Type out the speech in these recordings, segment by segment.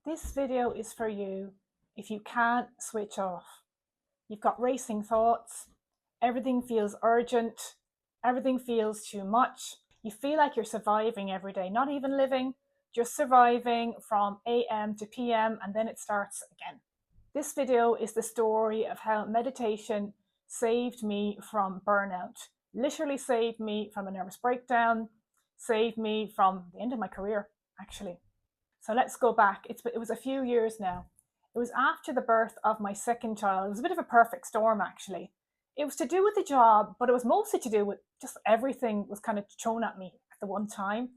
This video is for you if you can't switch off. You've got racing thoughts, everything feels urgent, everything feels too much. You feel like you're surviving every day, not even living, just surviving from AM to PM, and then it starts again. This video is the story of how meditation saved me from burnout, literally saved me from a nervous breakdown, saved me from the end of my career, actually. So let's go back. It was a few years now. It was after the birth of my second child. It was a bit of a perfect storm, actually. It was to do with the job, but it was mostly to do with just everything was kind of thrown at me at the one time.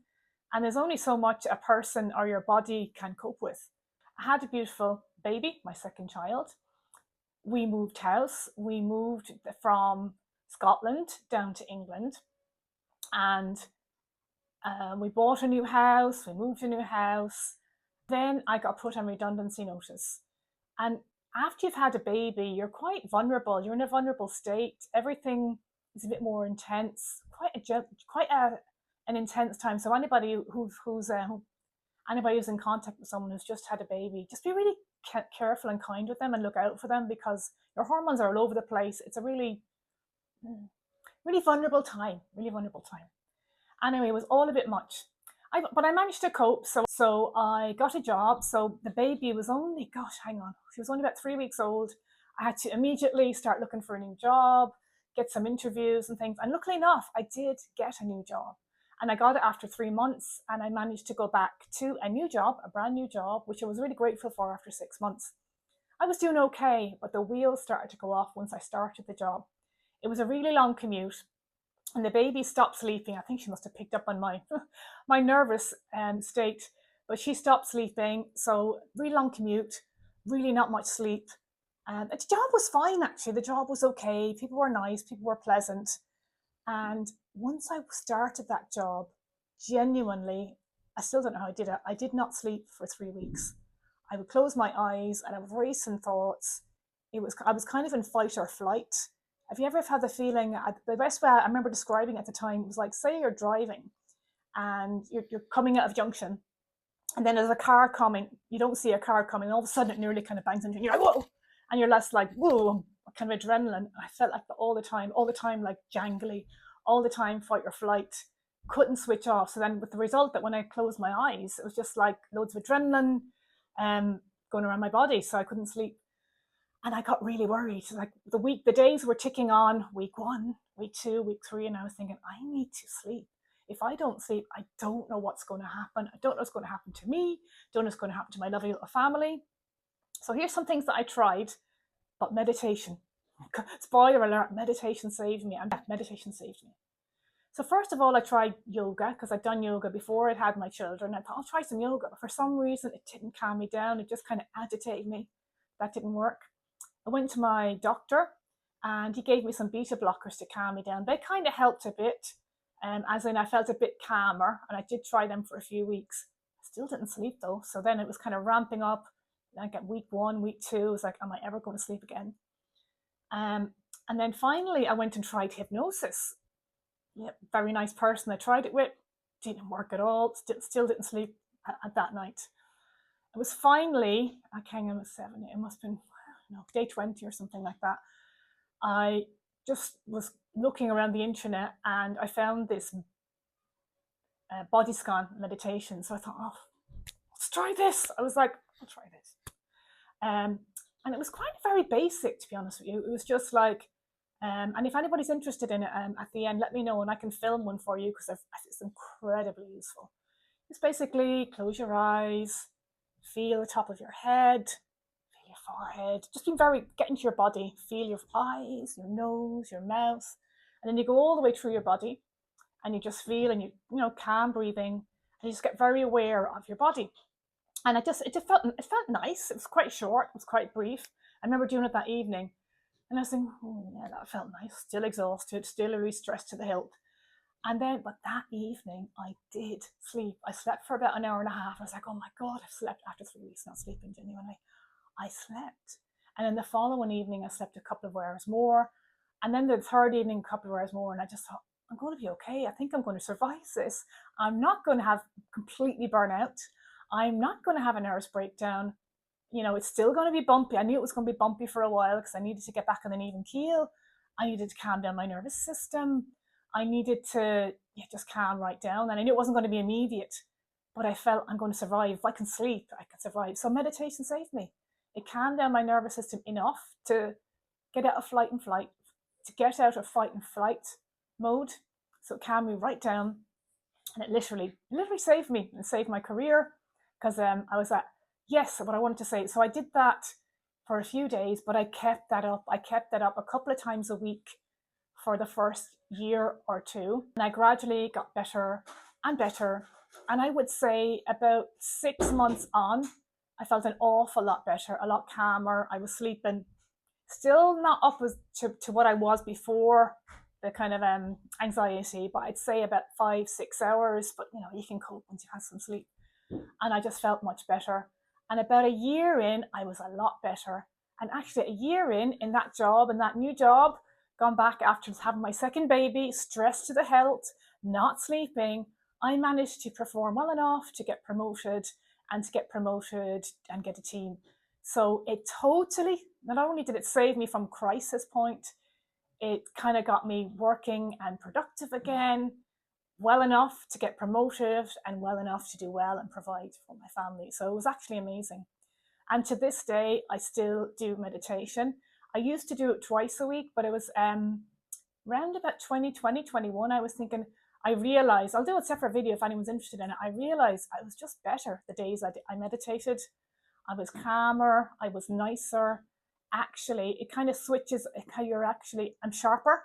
And there's only so much a person or your body can cope with. I had a beautiful baby, my second child. We moved house. We moved from Scotland down to England. And we bought a new house. We moved to a new house. Then I got put on redundancy notice. And after you've had a baby, you're quite vulnerable. You're in a vulnerable state. Everything is a bit more intense. An intense time. So anybody who's in contact with someone who's just had a baby, just be really careful and kind with them and look out for them, because your hormones are all over the place. It's a really vulnerable time. Really vulnerable time. Anyway, it was all a bit much. But I managed to cope. So I got a job. So the baby was only, she was only about 3 weeks old. I had to immediately start looking for a new job, get some interviews and things. And luckily enough, I did get a new job. And I got it after 3 months, and I managed to go back to a new job, a brand new job, which I was really grateful for after 6 months. I was doing okay, but the wheels started to go off once I started the job. It was a really long commute. And the baby stopped sleeping. I think she must have picked up on my my nervous state, but she stopped sleeping. So really long commute, really not much sleep. The job was fine, actually. The job was okay. People were nice. People were pleasant. And once I started that job, genuinely, I still don't know how I did it. I did not sleep for 3 weeks. I would close my eyes and I would race in thoughts. I was kind of in fight or flight. Have you ever had the feeling, the best way I remember describing it at the time, it was like, say you're driving and you're coming out of junction, and then there's a car coming, you don't see a car coming, and all of a sudden it nearly kind of bangs into you, and you're like, whoa, and you're less like, whoa, kind of adrenaline. I felt like that all the time, like jangly, all the time, fight or flight, couldn't switch off. So then with the result that when I closed my eyes, it was just like loads of adrenaline going around my body, so I couldn't sleep. And I got really worried. Like the days were ticking on, week 1, week 2, week 3, and I was thinking, I need to sleep. If I don't sleep, I don't know what's going to happen. I don't know what's going to happen to me. Don't know what's going to happen to my lovely little family. So here's some things that I tried, but meditation. Spoiler alert, meditation saved me. So first of all, I tried yoga, because I'd done yoga before I'd had my children. I thought, I'll try some yoga, but for some reason it didn't calm me down. It just kind of agitated me. That didn't work. I went to my doctor and he gave me some beta blockers to calm me down. They kind of helped a bit, as in I felt a bit calmer, and I did try them for a few weeks. I still didn't sleep though. So then it was kind of ramping up. Like at week 1, week 2, it was like, am I ever going to sleep again? And then finally I went and tried hypnosis. Yeah, very nice person I tried it with. Didn't work at all. Still didn't sleep at that night. It was finally, I can't remember, 7, it must have been, day 20 or something like that. I just was looking around the internet and I found this body scan meditation. So I thought, oh, let's try this. I was like, I'll try this. And it was quite very basic, to be honest with you. It was just like, and if anybody's interested in it, at the end, let me know and I can film one for you, because it's incredibly useful. It's basically close your eyes, feel the top of your head, feel your forehead, just get into your body, feel your eyes, your nose, your mouth, and then you go all the way through your body and you just feel, and calm breathing, and you just get very aware of your body. And it felt nice. It was quite short, it was quite brief. I remember doing it that evening and I was thinking, oh yeah, that felt nice. Still exhausted, still really stressed to the hilt. But that evening I did sleep. I slept for about an hour and a half. I was like, oh my God, I've slept after 3 weeks not sleeping genuinely. I slept. And then the following evening I slept a couple of hours more. And then the third evening, a couple of hours more. And I just thought, I'm going to be okay. I think I'm going to survive this. I'm not going to have completely burn out. I'm not going to have a nervous breakdown. It's still going to be bumpy. I knew it was going to be bumpy for a while because I needed to get back on an even keel. I needed to calm down my nervous system. I needed to just calm right down. And I knew it wasn't going to be immediate, but I felt I'm going to survive. If I can sleep, I can survive. So meditation saved me. It calmed down my nervous system enough to get out of fight and flight, to get out of fight and flight mode. So it calmed me right down. And it literally saved me and saved my career because I was at, yes, what I wanted to say. So I did that for a few days, but I kept that up. I kept that up a couple of times a week for the first year or two. And I gradually got better and better. And I would say about 6 months on, I felt an awful lot better, a lot calmer. I was sleeping, still not up to what I was before the kind of anxiety, but I'd say about 5-6 hours. But you can cope once you've had some sleep. And I just felt much better. And about a year in, I was a lot better. And actually, a year in that job, in that new job, gone back after having my second baby, stressed to the health, not sleeping, I managed to perform well enough to get promoted and get a team. So it totally, not only did it save me from crisis point, it kind of got me working and productive again, well enough to get promoted and well enough to do well and provide for my family. So it was actually amazing. And to this day, I still do meditation. I used to do it twice a week, but it was around about 2020, 21. I was thinking, I realized, I'll do a separate video if anyone's interested in it. I realized I was just better the days I meditated. I was calmer, I was nicer. Actually, it kind of switches how I'm sharper.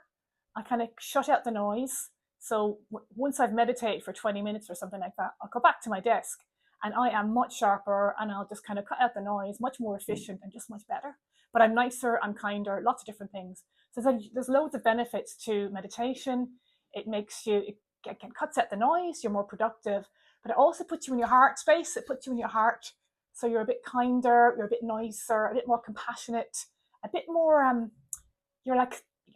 I kind of shut out the noise. So once I've meditated for 20 minutes or something like that, I'll go back to my desk and I am much sharper and I'll just kind of cut out the noise, much more efficient and just much better. But I'm nicer, I'm kinder, lots of different things. So there's loads of benefits to meditation. It cuts out the noise, you're more productive, but it also puts you in your heart space. It puts you in your heart. So you're a bit kinder, you're a bit nicer, a bit more compassionate, a bit more, you're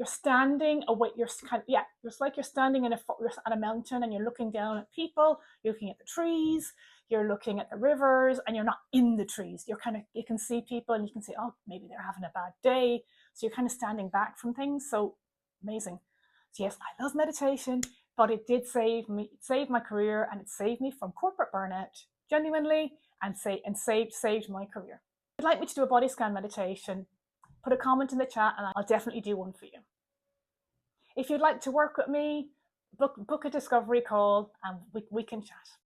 standing away, it's like you're standing on a mountain and you're looking down at people, you're looking at the trees, you're looking at the rivers, and you're not in the trees. You can see people and you can say, oh, maybe they're having a bad day. So you're kind of standing back from things. So amazing. So yes, I love meditation, but it did save me, it saved my career, and it saved me from corporate burnout, genuinely, and saved my career. If you'd like me to do a body scan meditation, put a comment in the chat and I'll definitely do one for you. If you'd like to work with me, book a discovery call and we can chat.